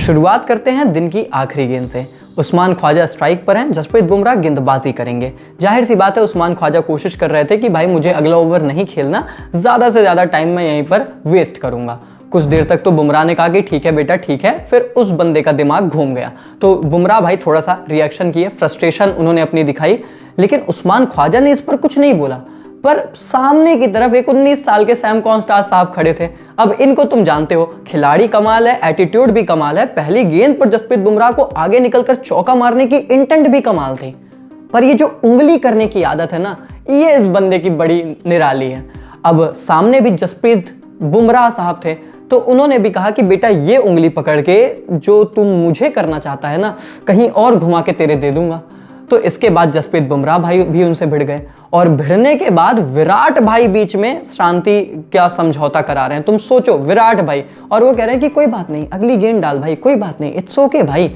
शुरुआत करते हैं दिन की आखिरी गेंद से। उस्मान ख्वाजा स्ट्राइक पर हैं, जसप्रीत बुमराह गेंदबाजी करेंगे। जाहिर सी बात है उस्मान ख्वाजा कोशिश कर रहे थे कि भाई मुझे अगला ओवर नहीं खेलना, ज़्यादा से ज़्यादा टाइम मैं यहीं पर वेस्ट करूंगा। कुछ देर तक तो बुमराह ने कहा कि ठीक है बेटा ठीक है, फिर उस बंदे का दिमाग घूम गया तो बुमराह भाई थोड़ा सा रिएक्शन किए, फ्रस्ट्रेशन उन्होंने अपनी दिखाई, लेकिन उस्मान ख्वाजा ने इस पर कुछ नहीं बोला। पर सामने की तरफ एक 19 साल के सैम कॉन्स्टास साहब खड़े थे। अब इनको तुम जानते हो, खिलाड़ी कमाल है, एटीट्यूड भी कमाल है, पहली गेंद पर जसप्रीत बुमराह को आगे निकलकर चौका मारने की इंटेंट भी कमाल थी, पर ये जो उंगली करने की आदत है ना, ये इस बंदे की बड़ी निराली है। अब सामने भी जसप्रीत बुमराह साहब थे तो उन्होंने भी कहा कि बेटा ये उंगली पकड़ के जो तुम मुझे करना चाहता है ना, कहीं और घुमा के तेरे दे दूंगा। तो इसके बाद जसप्रीत बुमराह भाई भी उनसे भिड़ गए और भिड़ने के बाद विराट भाई बीच में शांति क्या समझौता करा रहे हैं। तुम सोचो, विराट भाई, और वो कह रहे हैं कि कोई बात नहीं, अगली गेंद डाल भाई, कोई बात नहीं, इट्स ओके भाई।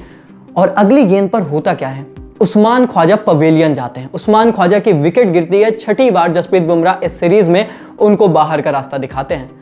और अगली गेंद पर होता क्या है, उस्मान ख्वाजा पवेलियन जाते हैं। उस्मान ख्वाजा की विकेट गिरती है, छठी बार जसप्रीत बुमराह इस सीरीज में उनको बाहर का रास्ता दिखाते हैं।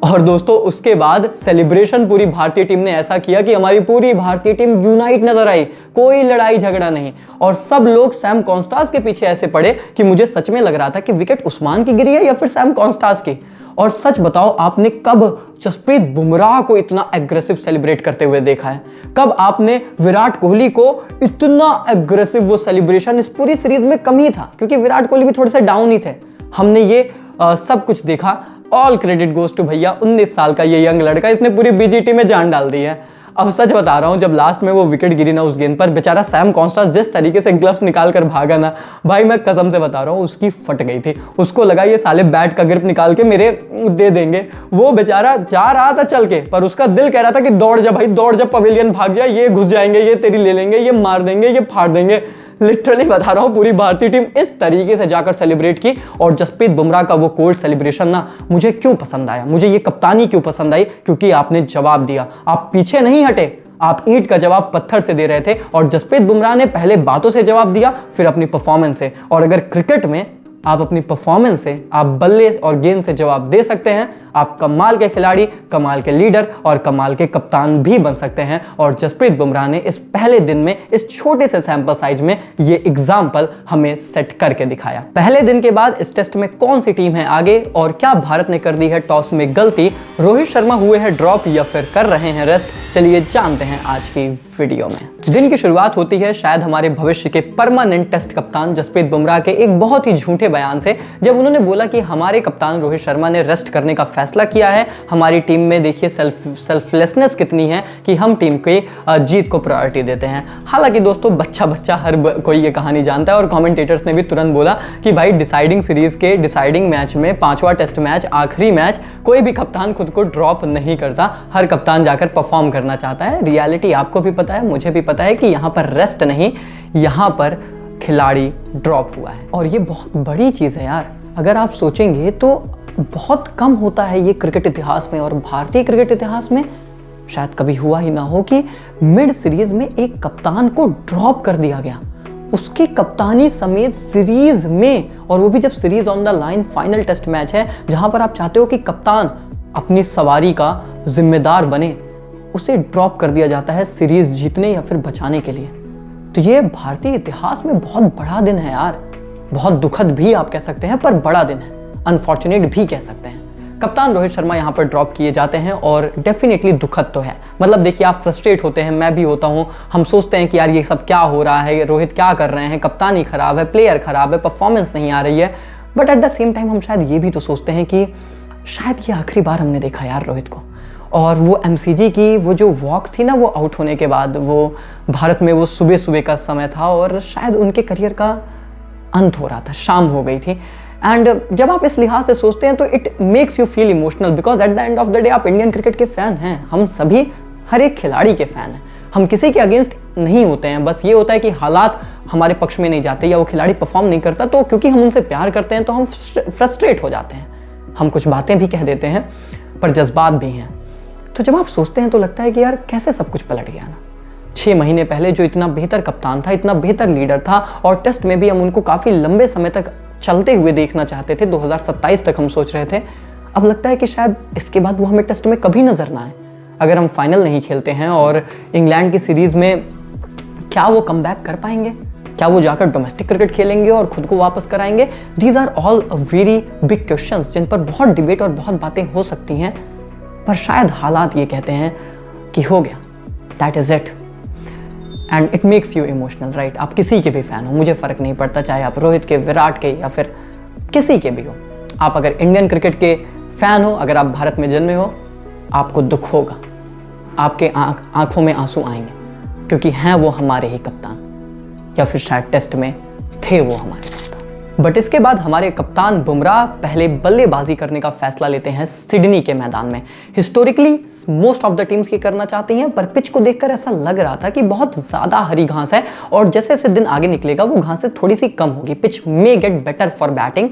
और दोस्तों उसके बाद सेलिब्रेशन पूरी भारतीय टीम ने ऐसा किया कि हमारी पूरी भारतीय टीम यूनाइट नजर आई, कोई लड़ाई झगड़ा नहीं। और सब लोग सैम कॉन्स्टास के पीछे ऐसे पड़े कि मुझे सच में लग रहा था कि विकेट उस्मान की गिरी है या फिर सैम कॉन्स्टास की। और सच बताओ, आपने कब जसप्रीत बुमराह को इतना एग्रेसिव सेलिब्रेट करते हुए देखा है? कब आपने विराट कोहली को इतना एग्रेसिव, वो सेलिब्रेशन इस पूरी सीरीज में कम ही था, क्योंकि विराट कोहली भी थोड़े से डाउन ही थे। हमने ये सब कुछ देखा। ऑल क्रेडिट गोज टू भैया, 19 साल का ये यंग लड़का, इसने पूरी बीजीटी में जान डाल दी है। अब सच बता रहा हूं, जब लास्ट में वो विकेट गिरी ना उस गेंद पर, बेचारा सैम कॉन्स्टास जिस तरीके से ग्लव्स निकाल कर भागा ना भाई, मैं कसम से बता रहा हूं उसकी फट गई थी। उसको लगा ये साले बैट का ग्रिप निकाल के मेरे दे देंगे। वो बेचारा जा रहा था चल के, पर उसका दिल कह रहा था कि दौड़ जा भाई, दौड़ जा, पवेलियन भाग जा, ये घुस जाएंगे, ये तेरी ले लेंगे, ये मार देंगे, ये फाड़ देंगे। लिटरली बता रहा हूं, पूरी भारतीय टीम इस तरीके से जाकर सेलिब्रेट की। और जसप्रीत बुमराह का वो कोल्ड सेलिब्रेशन ना मुझे क्यों पसंद आया, मुझे ये कप्तानी क्यों पसंद आई, क्योंकि आपने जवाब दिया, आप पीछे नहीं हटे, आप ईंट का जवाब पत्थर से दे रहे थे। और जसप्रीत बुमराह ने पहले बातों से जवाब दिया, फिर अपनी परफॉर्मेंस से। और अगर क्रिकेट में आप अपनी परफॉर्मेंस से, आप बल्ले और गेंद से जवाब दे सकते हैं, आप कमाल के खिलाड़ी, कमाल के लीडर और कमाल के कप्तान भी बन सकते हैं। और जसप्रीत बुमराह ने इस पहले दिन में, इस छोटे से सैंपल साइज में, ये एग्जाम्पल हमें सेट करके दिखाया। पहले दिन के बाद इस टेस्ट में कौन सी टीम है आगे, और क्या भारत ने कर दी है टॉस में गलती, रोहित शर्मा हुए हैं ड्रॉप या फिर कर रहे हैं रेस्ट, चलिए जानते हैं आज की वीडियो में। दिन की शुरुआत होती है शायद हमारे भविष्य के परमानेंट टेस्ट कप्तान जसप्रीत बुमराह के एक बहुत ही झूठे बयान से, जब उन्होंने बोला कि हमारे कप्तान रोहित शर्मा ने रेस्ट करने का फैसला किया है। हमारी टीम में देखिए सेल्फलेसनेस कितनी है कि हम टीम के जीत को प्रायोरिटी देते हैं। हालांकि दोस्तों बच्चा हर कोई ये कहानी जानता है, और कमेंटेटर्स ने भी तुरंत बोला कि भाई डिसाइडिंग सीरीज के डिसाइडिंग मैच में, 5वां टेस्ट मैच, आखिरी मैच, कोई भी कप्तान खुद को ड्रॉप नहीं करता, हर कप्तान जाकर परफॉर्म करना चाहता है। रियलिटी आपको भी पता है, मुझे भी पता है कि यहाँ पर रेस्ट नहीं, यहाँ पर खिलाड़ी ड्रॉप हुआ है। और ये बहुत बड़ी चीज़ है यार, अगर आप सोचेंगे तो बहुत कम होता है ये क्रिकेट इतिहास में, और भारतीय क्रिकेट इतिहास में शायद कभी हुआ ही ना हो कि मिड सीरीज में एक कप्तान को ड्रॉप कर दिया गया, उसकी कप्तानी समेत सीरीज में। और वो भी जब series on the line, final test match है, जहां पर आप चाहते हो कि कप्तान अपनी सवारी का जिम्मेदार बने, उसे ड्रॉप कर दिया जाता है सीरीज जीतने या फिर बचाने के लिए। तो ये भारतीय इतिहास में बहुत बड़ा दिन है यार, बहुत दुखद भी आप कह सकते हैं, पर बड़ा दिन है, अनफॉर्चुनेट भी कह सकते हैं। कप्तान रोहित शर्मा यहाँ पर ड्रॉप किए जाते हैं, और डेफिनेटली दुखद तो है। मतलब देखिए, आप फ्रस्ट्रेट होते हैं, मैं भी होता हूँ, हम सोचते हैं कि यार ये सब क्या हो रहा है, रोहित क्या कर रहे हैं, कप्तानी खराब है, प्लेयर खराब है, परफॉर्मेंस नहीं आ रही है। But at the same time हम शायद ये भी तो सोचते हैं कि शायद ये आखिरी बार हमने देखा यार रोहित को। और वो एमसीजी की वो जो वॉक थी ना, वो आउट होने के बाद, वो भारत में वो सुबह सुबह का समय था, और शायद उनके करियर का अंत हो रहा था, शाम हो गई थी। एंड जब आप इस लिहाज से सोचते हैं तो it makes you feel emotional, because at the end of the day आप इंडियन क्रिकेट के फैन हैं। हम सभी हर एक खिलाड़ी के फैन हैं, हम किसी के अगेंस्ट नहीं होते हैं। बस ये होता है कि हालात हमारे पक्ष में नहीं जाते, या वो खिलाड़ी परफॉर्म नहीं करता, तो क्योंकि हम उनसे प्यार करते हैं तो हम फ्रस्ट्रेट हो जाते हैं, हम कुछ बातें भी कह देते हैं, पर जज्बात भी हैं। तो जब आप सोचते हैं तो लगता है कि यार कैसे सब कुछ पलट गया ना। 6 महीने पहले जो इतना बेहतर कप्तान था, इतना बेहतर लीडर था, और टेस्ट में भी हम उनको काफ़ी लंबे समय तक चलते हुए देखना चाहते थे, 2027 तक हम सोच रहे थे। अब लगता है कि शायद इसके बाद वो हमें टेस्ट में कभी नजर ना आए। अगर हम फाइनल नहीं खेलते हैं और इंग्लैंड की सीरीज़ में क्या वो कमबैक कर पाएंगे? क्या वो जाकर डोमेस्टिक क्रिकेट खेलेंगे और खुद को वापस कराएंगे? These are all very big questions जिन पर बहुत डिबेट और बहुत बातें हो सकती हैं, पर शायद हालात ये कहते हैं कि हो गया, that is it, and it makes you emotional, right? आप किसी के भी फैन हो, मुझे फ़र्क नहीं पड़ता, चाहे आप रोहित के, विराट के या फिर किसी के भी हो। आप अगर इंडियन क्रिकेट के फ़ैन हो, अगर आप भारत में जन्मे हो, आपको दुख होगा, आपके आंखों में आंसू आएंगे, क्योंकि हैं वो हमारे ही कप्तान, या फिर शायद टेस्ट में थे वो हमारे कप्तान। बट इसके बाद हमारे कप्तान बुमराह पहले बल्लेबाजी करने का फैसला लेते हैं सिडनी के मैदान में। Historically most of the teams की करना चाहती हैं, पर पिच को देखकर ऐसा लग रहा था कि बहुत ज़्यादा हरी घास है और जैसे जैसे दिन आगे निकलेगा वो घासें थोड़ी सी कम होगी। Pitch may get better for batting.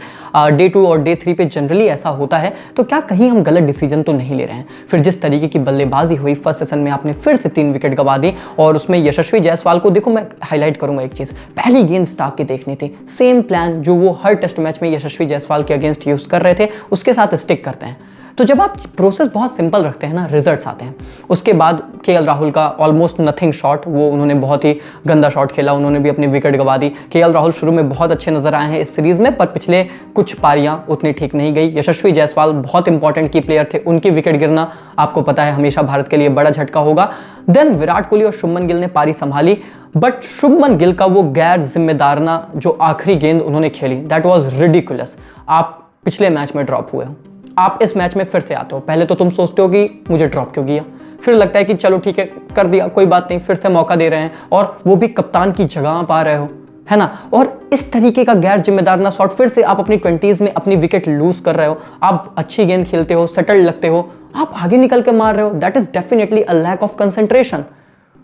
Day 2 और डे 3 पे जनरली ऐसा होता है, तो क्या कहीं हम गलत डिसीजन तो नहीं ले रहे हैं? फिर जिस तरीके की बल्लेबाजी हुई फर्स्ट सेशन में, आपने फिर से 3 विकेट गंवा दी और उसमें यशस्वी जायसवाल को देखो, मैं हाईलाइट करूंगा एक चीज़, पहली गेंद स्टार्क की देखनी थी, सेम प्लान जो वो हर टेस्ट मैच में यशस्वी जायसवाल के अगेंस्ट यूज कर रहे थे, उसके साथ स्टिक करते हैं। तो जब आप प्रोसेस बहुत सिंपल रखते हैं ना, रिजल्ट्स आते हैं। उसके बाद केएल राहुल का ऑलमोस्ट नथिंग शॉट, वो उन्होंने बहुत ही गंदा शॉट खेला, उन्होंने भी अपनी विकेट गंवा दी। केएल राहुल शुरू में बहुत अच्छे नजर आए हैं इस सीरीज में, पर पिछले कुछ पारियां उतनी ठीक नहीं गई। यशस्वी जायसवाल बहुत इंपॉर्टेंट की प्लेयर थे, उनकी विकेट गिरना आपको पता है हमेशा भारत के लिए बड़ा झटका होगा। देन विराट कोहली और शुभमन गिल ने पारी संभाली, बट शुभमन गिल का वो गैर जिम्मेदाराना जो आखिरी गेंद उन्होंने खेली, दैट वाज रिडिकुलस। आप पिछले मैच में ड्रॉप हुए हो, आप इस मैच में फिर से आते हो, पहले तो तुम सोचते हो कि मुझे ड्रॉप क्यों किया, फिर लगता है कि चलो ठीक है कर दिया, कोई बात नहीं, फिर से मौका दे रहे हैं और वो भी कप्तान की जगह पा रहे हो, है ना? और इस तरीके का गैर जिम्मेदाराना शॉट, फिर से आप अपनी 20s में अपनी विकेट लूज कर रहे हो। आप अच्छी गेंद खेलते हो, सेटल्ड लगते हो, आप आगे निकल के मार रहे हो, that is definitely a lack of concentration.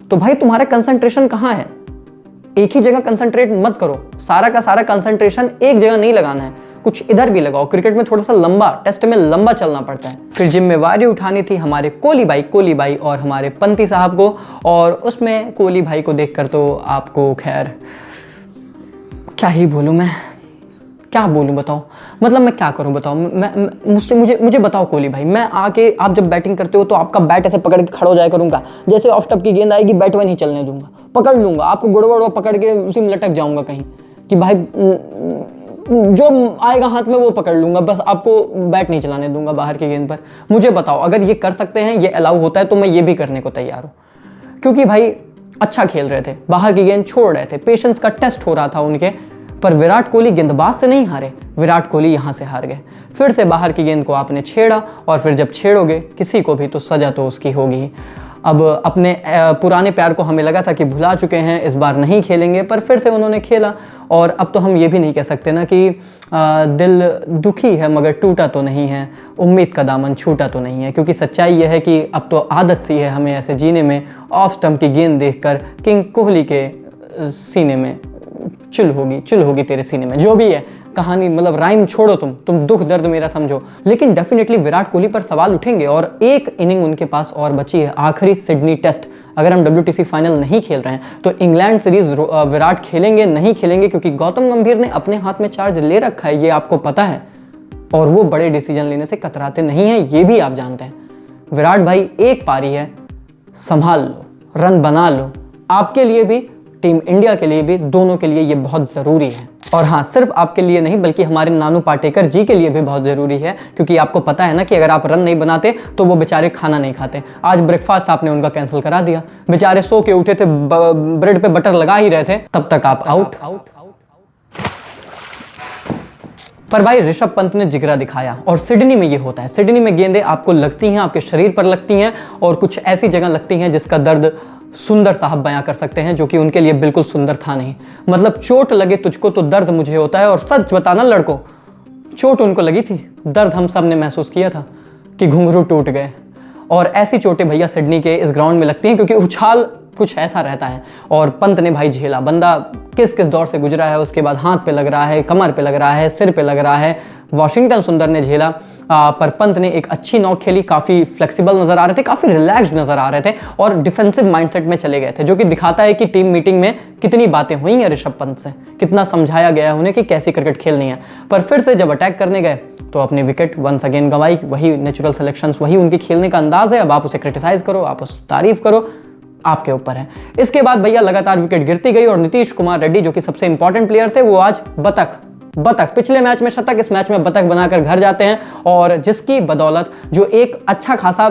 तो भाई तुम्हारा कंसंट्रेशन कहाँ है? एक ही जगह कंसंट्रेट मत करो, सारा का सारा कंसंट्रेशन एक जगह नहीं लगाना है, कुछ इधर भी लगाओ। क्रिकेट में थोड़ा सा लंबा, टेस्ट में लंबा चलना पड़ता है। फिर जिम्मेवारी उठानी थी हमारे कोहली भाई और हमारे पंती साहब को, और उसमें कोहली भाई को देखकर तो आपको खैर क्या ही बोलूं, मैं क्या बोलूं बताओ, मतलब मैं क्या करूं बताओ, मुझे बताओ कोहली भाई, मैं आके आप जब बैटिंग करते हो तो आपका बैट ऐसे पकड़ के खड़ा हो जाया करूंगा, जैसे ऑफ स्टंप की गेंद आएगी बैट में नहीं चलने दूंगा, पकड़ लूंगा आपको, गुड़गुड़ पकड़ के उसी में लटक जाऊंगा कहीं कि भाई जो आएगा हाथ में वो पकड़ लूंगा, बस आपको बैट नहीं चलाने दूंगा बाहर की गेंद पर। मुझे बताओ, अगर ये कर सकते हैं, ये अलाउ होता है, तो मैं ये भी करने को तैयार हूँ, क्योंकि भाई अच्छा खेल रहे थे, बाहर की गेंद छोड़ रहे थे, पेशेंस का टेस्ट हो रहा था उनके। पर विराट कोहली गेंदबाज से नहीं हारे, विराट कोहली यहाँ से हार गए। फिर से बाहर की गेंद को आपने छेड़ा, और फिर जब छेड़ोगे किसी को भी तो सजा तो उसकी होगी। अब अपने पुराने प्यार को हमें लगा था कि भुला चुके हैं, इस बार नहीं खेलेंगे, पर फिर से उन्होंने खेला। और अब तो हम ये भी नहीं कह सकते ना कि दिल दुखी है मगर टूटा तो नहीं है, उम्मीद का दामन छूटा तो नहीं है, क्योंकि सच्चाई यह है कि अब तो आदत सी है हमें ऐसे जीने में, ऑफ स्टंप की गेंद देखकर किंग कोहली के सीने में चुल होगी तेरे सीने में, जो भी है कहानी, मतलब राइम छोड़ो, तुम दुख दर्द मेरा समझो। लेकिन डेफिनेटली विराट कोहली पर सवाल उठेंगे, और एक इनिंग उनके पास और बची है, आखिरी सिडनी टेस्ट। अगर हम WTC फाइनल नहीं खेल रहे हैं तो इंग्लैंड सीरीज विराट खेलेंगे नहीं खेलेंगे, क्योंकि गौतम गंभीर ने अपने हाथ में चार्ज ले रखा है, ये आपको पता है, और वो बड़े डिसीजन लेने से कतराते नहीं हैं, ये भी आप जानते हैं। विराट भाई एक पारी है, संभाल लो, रन बना लो, आपके लिए भी, टीम इंडिया के लिए भी, दोनों के लिए ये बहुत ज़रूरी है। और हाँ, सिर्फ आपके लिए नहीं बल्कि हमारे नानू पाटेकर जी के लिए भी बहुत ज़रूरी है, क्योंकि आपको पता है ना कि अगर आप रन नहीं बनाते तो वो बेचारे खाना नहीं खाते। आज ब्रेकफास्ट आपने उनका कैंसिल करा दिया, बेचारे सो के उठे थे, ब्रेड पे बटर लगा ही रहे थे, तब तक आप आउट। पर भाई ऋषभ पंत ने जिगरा दिखाया, और सिडनी में ये होता है, सिडनी में गेंदें आपको लगती हैं, आपके शरीर पर लगती हैं, और कुछ ऐसी जगह लगती हैं जिसका दर्द सुंदर साहब बयां कर सकते हैं, जो कि उनके लिए बिल्कुल सुंदर था नहीं। मतलब चोट लगे तुझको तो दर्द मुझे होता है, और सच बताना लड़कों, चोट उनको लगी थी, दर्द हम सब ने महसूस किया था कि घुंघरू टूट गए। और ऐसी चोटें भैया सिडनी के इस ग्राउंड में लगती हैं, क्योंकि उछाल कुछ ऐसा रहता है। और पंत ने भाई झेला, बंदा किस किस दौर से गुजरा है, उसके बाद हाथ पे लग रहा है, कमर पे लग रहा है, सिर पे लग रहा है। वॉशिंगटन सुंदर ने झेला, पर पंत ने एक अच्छी नॉक खेली, काफ़ी फ्लेक्सिबल नजर आ रहे थे, काफ़ी रिलैक्स्ड नजर आ रहे थे, और डिफेंसिव माइंडसेट में चले गए थे, जो कि दिखाता है कि टीम मीटिंग में कितनी बातें हुई हैं ऋषभ पंत से, कितना समझाया गया है उन्हें कि कैसी क्रिकेट खेलनी है। पर फिर से जब अटैक करने गए तो अपनी विकेट वंस अगेन गंवाई। वही नेचुरल सिलेक्शंस, वही उनके खेलने का अंदाज है। अब आप उसे क्रिटिसाइज करो, आप उस तारीफ करो, आपके ऊपर है। इसके बाद भैया लगातार विकेट गिरती गई और नीतीश कुमार रेड्डी जो कि सबसे इंपॉर्टेंट प्लेयर थे, वो आज बतख पिछले मैच में शतक, इस मैच में बतख बनाकर घर जाते हैं। और जिसकी बदौलत जो एक अच्छा खासा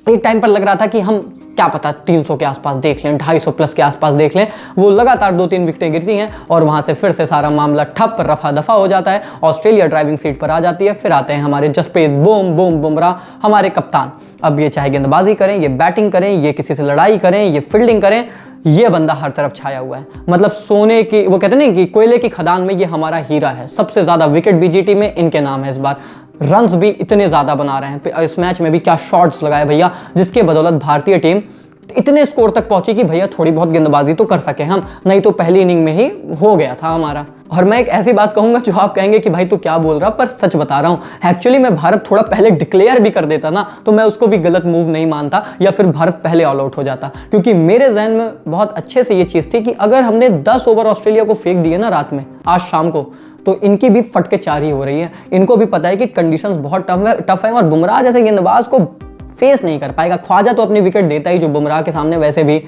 एक टाइम पर लग रहा था कि हम क्या पता 300 के आसपास देख लें, 250 प्लस के आसपास देख लें, वो लगातार 2-3 विकेटें गिरती हैं और वहां से फिर से सारा मामला ठप रफा दफा हो जाता है। ऑस्ट्रेलिया ड्राइविंग सीट पर आ जाती है। फिर आते हैं हमारे जसप्रीत बुमराह, हमारे कप्तान। अब ये चाहे गेंदबाजी करें, ये बैटिंग करें, ये किसी से लड़ाई करें, ये फील्डिंग करें, ये बंदा हर तरफ छाया हुआ है। मतलब सोने की, वो कहते हैं कि कोयले की खदान में ये हमारा हीरा है। सबसे ज्यादा विकेट बीजीटी में इनके नाम है। इस बार रन्स भी इतने ज्यादा बना रहे हैं। इस मैच में भी क्या शॉट्स लगाए भैया, जिसके बदौलत भारतीय टीम इतने स्कोर तक पहुंची कि भैया थोड़ी बहुत गेंदबाजी तो कर सके हम, नहीं तो पहली इनिंग में ही हो गया था हमारा। और मैं एक ऐसी बात कहूंगा जो आप कहेंगे कि भाई तू क्या बोल रहा, पर सच बता रहा हूं। एक्चुअली मैं भारत थोड़ा पहले डिक्लेयर भी कर देता ना, तो मैं उसको भी गलत मूव नहीं मानता, या फिर भारत पहले ऑल आउट हो जाता। क्योंकि मेरे जहन में बहुत अच्छे से ये चीज थी कि अगर हमने 10 ओवर ऑस्ट्रेलिया को फेंक दिए ना रात में, आज शाम को, तो इनकी भी फटके 4 ही हो रही है। इनको भी पता है कि कंडीशंस बहुत टफ है और बुमराह जैसे गेंदबाज को फेस नहीं कर पाएगा। ख्वाजा तो अपनी विकेट देता ही, जो बुमराह के सामने वैसे भी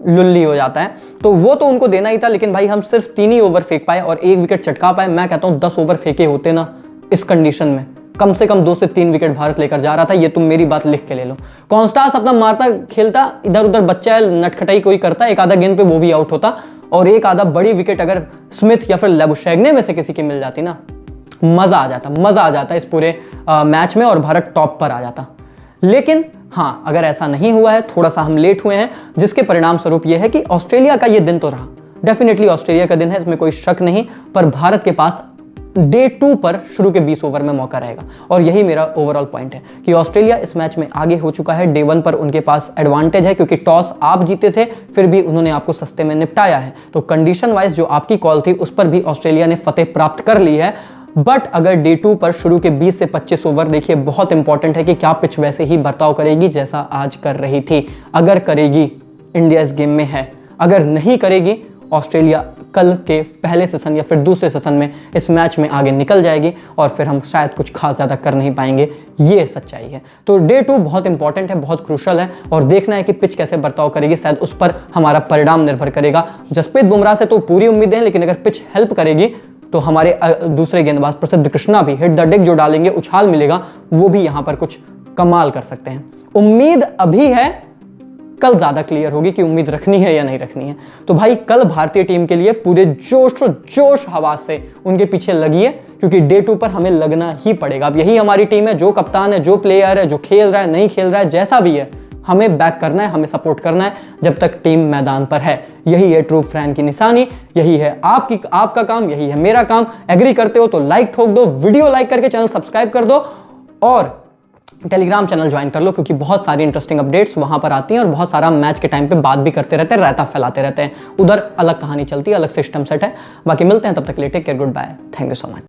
लुल्ली हो जाता है, तो वो तो उनको देना ही था। लेकिन भाई हम सिर्फ 3 ही ओवर फेंक पाए और 1 विकेट चटका पाए। मैं कहता हूं 10 ओवर फेंके होते ना इस कंडीशन में, कम से कम 2 से 3 विकेट भारत लेकर जा रहा था। ये तुम मेरी बात लिख के ले लो। कॉन्स्टास अपना मारता खेलता, इधर उधर बच्चा नटखटाई कोई करता, एक आधा गेंद पे वो भी आउट होता, और एक आधा बड़ी विकेट अगर स्मिथ या फिर लेबुशैग्ने में से किसी की मिल जाती ना, मजा आ जाता इस पूरे मैच में और भारत टॉप पर आ जाता। लेकिन हाँ, अगर ऐसा नहीं हुआ है, थोड़ा सा हम लेट हुए हैं, जिसके परिणाम स्वरूप यह है कि ऑस्ट्रेलिया का यह दिन तो रहा, डेफिनेटली ऑस्ट्रेलिया का दिन है, इसमें कोई शक नहीं, पर भारत के पास डे 2 पर शुरू के 20 ओवर में मौका रहेगा। और यही मेरा ओवरऑल पॉइंट है कि ऑस्ट्रेलिया इस मैच में आगे हो चुका है। डे 1 पर उनके पास एडवांटेज है, क्योंकि टॉस आप जीते थे, फिर भी उन्होंने आपको सस्ते में निपटाया है। तो कंडीशन वाइज जो आपकी कॉल थी, उस पर भी ऑस्ट्रेलिया ने फतेह प्राप्त कर ली है। बट अगर डे 2 पर शुरू के 20 से 25 ओवर, देखिए बहुत इंपॉर्टेंट है कि क्या पिच वैसे ही बर्ताव करेगी जैसा आज कर रही थी। अगर करेगी, इंडिया इस गेम में है। अगर नहीं करेगी, ऑस्ट्रेलिया कल के पहले सेशन या फिर दूसरे सेशन में इस मैच में आगे निकल जाएगी और फिर हम शायद कुछ खास ज़्यादा कर नहीं पाएंगे। ये सच्चाई है। तो डे 2 बहुत इंपॉर्टेंट है, बहुत क्रूशल है, और देखना है कि पिच कैसे बर्ताव करेगी, शायद उस पर हमारा परिणाम निर्भर करेगा। जसप्रीत बुमराह से तो पूरी उम्मीदें हैं, लेकिन अगर पिच हेल्प करेगी तो हमारे दूसरे गेंदबाज प्रसिद्ध कृष्णा भी हिट द डेक जो डालेंगे, उछाल मिलेगा, वो भी यहाँ पर कुछ कमाल कर सकते हैं। उम्मीद अभी है, कल ज्यादा क्लियर होगी कि उम्मीद रखनी है या नहीं रखनी है। तो भाई कल भारतीय टीम के लिए पूरे जोश हवास से उनके पीछे लगिए, क्योंकि डे 2 पर हमें लगना ही पड़ेगा। अब यही हमारी टीम है, जो कप्तान है, जो प्लेयर है, जो खेल रहा है, नहीं खेल रहा है, जैसा भी है, हमें बैक करना है, हमें सपोर्ट करना है जब तक टीम मैदान पर है। यही है ट्रू फैन की निशानी, यही है आपका काम, यही है मेरा काम। एग्री करते हो तो लाइक ठोक दो, वीडियो लाइक करके चैनल सब्सक्राइब कर दो, और टेलीग्राम चैनल ज्वाइन कर लो, क्योंकि बहुत सारी इंटरेस्टिंग अपडेट्स वहां पर आती हैं और बहुत सारा मैच के टाइम पे बात भी करते रहते हैं, रायता फैलाते रहते हैं। उधर अलग कहानी चलती है, अलग सिस्टम सेट है। बाकी मिलते हैं, तब तक के लिए take care, goodbye, thank you so much.